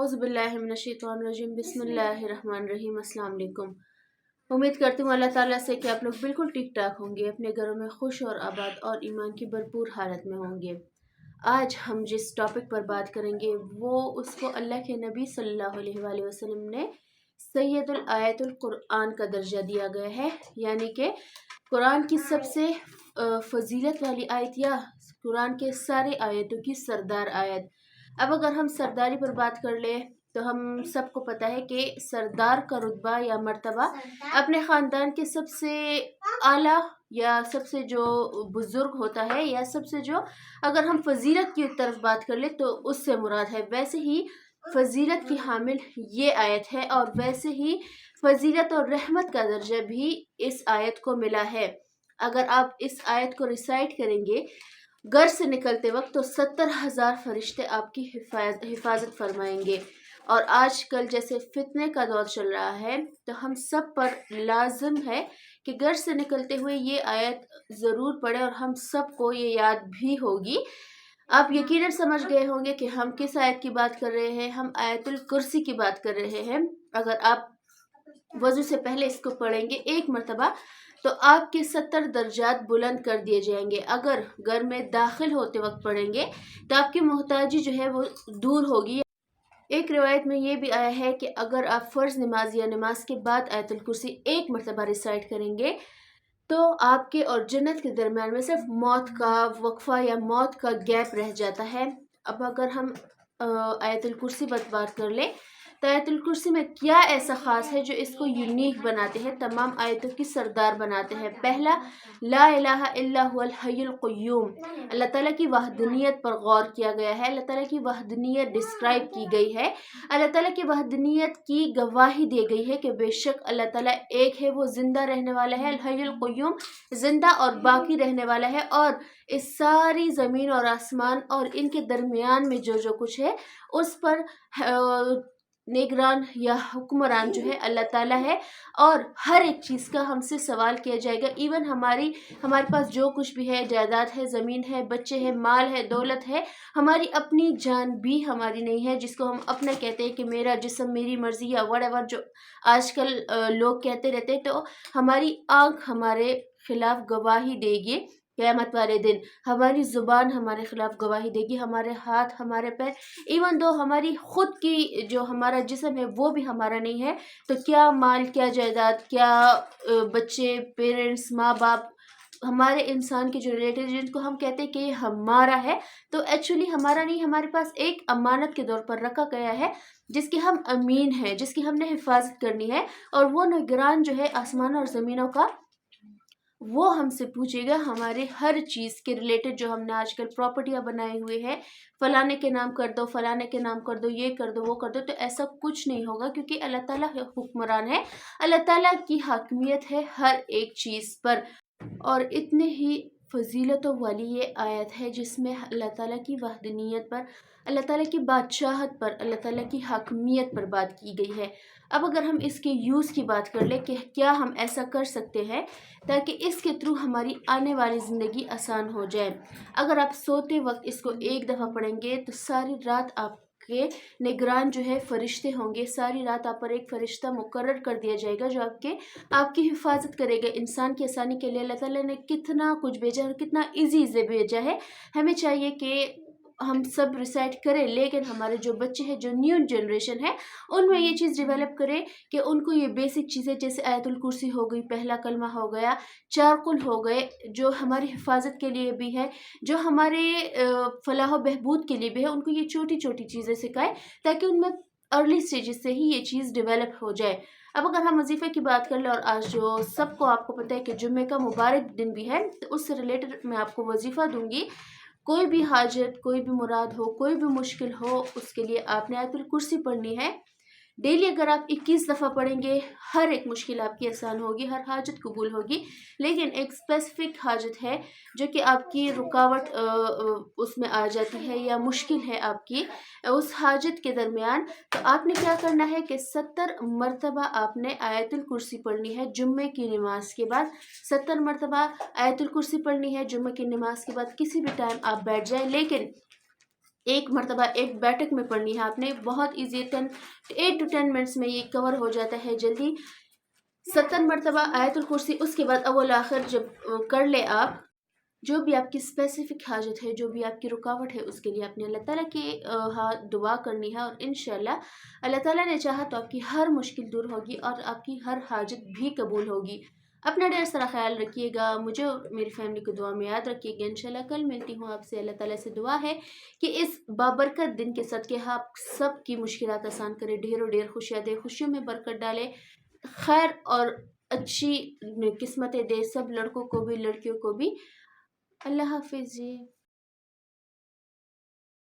औज़ुबिल्लाहिमिनश्शैतानिर्रजीम बिस्मिल्लाहिर्रहमानिर्रहीम। अस्सलाम वालेकुम। उम्मीद करती हूँ अल्लाह ताला से कि आप लोग बिल्कुल ठीक ठाक होंगे, अपने घरों में खुश और आबाद और ईमान की भरपूर हालत में होंगे। आज हम जिस टॉपिक पर बात करेंगे वो उसको अल्लाह के नबी सल्लल्लाहु अलैहि वसल्लम ने सैयदुल आयतुल कुरान का दर्जा दिया गया है, यानी कि कुरान की सबसे फजीलत वाली आयत या कुरान के सारे आयतों की सरदार आयत। अब अगर हम सरदारी पर बात कर ले तो हम सबको पता है कि सरदार का रुतबा या मर्तबा अपने ख़ानदान के सबसे आला या सबसे जो बुज़ुर्ग होता है या सबसे जो, अगर हम फजीलत की तरफ बात कर ले तो उससे मुराद है। वैसे ही फजीलत की हामिल ये आयत है और वैसे ही फजीलत और रहमत का दर्जा भी इस आयत को मिला है। अगर आप इस आयत को रिसाइट करेंगे घर से निकलते वक्त तो 70,000 फरिश्ते आपकी हिफाजत फरमाएंगे। और आजकल जैसे फितने का दौर चल रहा है तो हम सब पर लाजिम है कि घर से निकलते हुए ये आयत ज़रूर पढ़े और हम सबको ये याद भी होगी। आप यकीनन समझ गए होंगे कि हम किस आयत की बात कर रहे हैं। हम आयतुल कुर्सी की बात कर रहे हैं। अगर आप वज़ू से पहले इसको पढ़ेंगे एक मरतबा तो आपके 70 दर्जात बुलंद कर दिए जाएंगे। अगर घर में दाखिल होते वक्त पढ़ेंगे तो आपकी मोहताजी जो है वो दूर होगी। एक रिवायत में ये भी आया है कि अगर आप फ़र्ज़ नमाज या नमाज के बाद आयतुल कुर्सी एक मरतबा रिसाइट करेंगे तो आपके और जन्नत के दरमियान में सिर्फ मौत का वक्फा या मौत का गैप रह जाता है। अब अगर हम आयतुल कुर्सी पर बात कर ले तो आयतुल कुर्सी में क्या ऐसा ख़ास है जो इसको यूनिक बनाते हैं, तमाम आयतों की सरदार बनाते हैं। पहला, ला इलाहा इल्ला हुवल हय्युल क़य्यूम, अल्लाह ताला की वहदनियत पर गौर किया गया है। अल्लाह ताला की वहदनियत डिस्क्राइब की गई है। अल्लाह ताला की वहदनियत की गवाही दी गई है कि बेशक अल्लाह ताला एक है, वो ज़िंदा रहने वाला है। अल हय्युल क़य्यूम, ज़िंदा और बाकी रहने वाला है। और इस सारी ज़मीन और आसमान और इनके दरमियान में जो जो कुछ है उस पर निगरान या हुक्मरान जो है अल्लाह ताला है। और हर एक चीज़ का हमसे सवाल किया जाएगा। इवन हमारे पास जो कुछ भी है, जायदाद है, ज़मीन है, बच्चे हैं, माल है, दौलत है, हमारी अपनी जान भी हमारी नहीं है, जिसको हम अपना कहते हैं कि मेरा जिस्म मेरी मर्ज़ी या व्हाटएवर जो आजकल लोग कहते रहते हैं। तो हमारी आँख हमारे खिलाफ गवाही देगी क़यामत वाले दिन, हमारी ज़ुबान हमारे ख़िलाफ़ गवाही देगी, हमारे हाथ, हमारे पैर, इवन दो हमारी ख़ुद की जो हमारा जिस्म है वो भी हमारा नहीं है। तो क्या माल, क्या जायदाद, क्या बच्चे, पेरेंट्स, माँ बाप, हमारे इंसान के जो रिलेटिव जिनको हम कहते हैं कि ये हमारा है, तो एक्चुअली हमारा नहीं, हमारे पास एक अमानत के तौर पर रखा गया है जिसके हम अमीन हैं, जिसकी हमने हिफाजत करनी है। और वो निगरान जो है आसमान और ज़मीनों का, वो हमसे पूछेगा हमारे हर चीज़ के रिलेटेड। जो हमने आजकल प्रॉपर्टियाँ बनाए हुए हैं, फ़लाने के नाम कर दो, फ़लाने के नाम कर दो, ये कर दो, वो कर दो, तो ऐसा कुछ नहीं होगा क्योंकि अल्लाह ताला हुक्मरान है। अल्लाह ताला की हाकिमियत है हर एक चीज़ पर। और इतने ही फजीलतों वाली ये आयत है जिसमें अल्लाह ताला की वहदनियत पर, अल्लाह ताला की बादशाहत पर, अल्लाह ताला की हाकिमियत पर बात की गई है। अब अगर हम इसके यूज़ की बात कर ले कि क्या हम ऐसा कर सकते हैं ताकि इसके थ्रू हमारी आने वाली ज़िंदगी आसान हो जाए। अगर आप सोते वक्त इसको एक दफ़ा पढ़ेंगे तो सारी रात आपके निगरान जो है फ़रिश्ते होंगे। सारी रात आप पर एक फ़रिश्ता मुकर्रर कर दिया जाएगा जो आपकी हिफाजत करेगा। इंसान की आसानी के लिए अल्लाह ताला ने कितना कुछ भेजा है और कितना ईज़ी से भेजा है। हमें चाहिए कि हम सब रिसाइट करें, लेकिन हमारे जो बच्चे हैं, जो न्यू जनरेशन है, उनमें ये चीज़ डेवलप करें कि उनको ये बेसिक चीज़ें जैसे आयतुल कुर्सी हो गई, पहला कलमा हो गया, 4 कुल हो गए, जो हमारी हिफाजत के लिए भी है, जो हमारे फलाह बहबूद के लिए भी है, उनको ये छोटी छोटी चीज़ें सिखाएं ताकि उनमें अर्ली स्टेजेस से ही ये चीज़ डेवलप हो जाए। अब अगर हम वजीफ़े की बात कर लें, और आज जो सबको आपको पता है कि जुम्मे का मुबारक दिन भी है, तो उससे रिलेटेड मैं आपको वजीफ़ा दूंगी। कोई भी हाजत, कोई भी मुराद हो, कोई भी मुश्किल हो, उसके लिए आपने आयतुल कुर्सी पढ़नी है। डेली अगर आप 21 दफ़ा पढ़ेंगे, हर एक मुश्किल आपकी आसान होगी, हर हाजत कबूल होगी। लेकिन एक स्पेसिफिक हाजत है जो कि आपकी रुकावट उसमें आ जाती है या मुश्किल है आपकी उस हाजत के दरमियान, तो आपने क्या करना है कि 70 मरतबा आपने आयतुल कुर्सी पढ़नी है जुम्मे की नमाज के बाद। 70 मरतबा आयतुल कुर्सी पढ़नी है जुम्मे की नमाज के बाद। किसी भी टाइम आप बैठ जाएं, लेकिन एक मरतबा एक बैठक में पढ़नी है आपने, बहुत ईजी, 8 to 10 मिनट्स में ये कवर हो जाता है जल्दी। 70 मरतबा आयतुल कुर्सी, उसके बाद अव्वल आखिर जब कर ले आप, जो भी आपकी स्पेसिफिक हाजत है, जो भी आपकी रुकावट है, उसके लिए अपने अल्लाह ताला की दुआ करनी है, और इंशाल्लाह अल्लाह ताला ने चाहा तो आपकी हर मुश्किल दूर होगी और आपकी हर हाजत भी कबूल होगी। अपना ढेर सारा ख्याल रखिएगा, मुझे और मेरी फैमिली को दुआ में याद रखिएगा। इंशाल्लाह कल मिलती हूँ आपसे। अल्लाह ताला से दुआ है कि इस बाबरकत दिन के सदके आप सब की मुश्किलात आसान करे, ढेरों ढेर खुशियाँ दे, खुशियों में बरकत डाले, खैर और अच्छी किस्मतें दे सब लड़कों को भी लड़कियों को भी। अल्लाह हाफिज़ जी।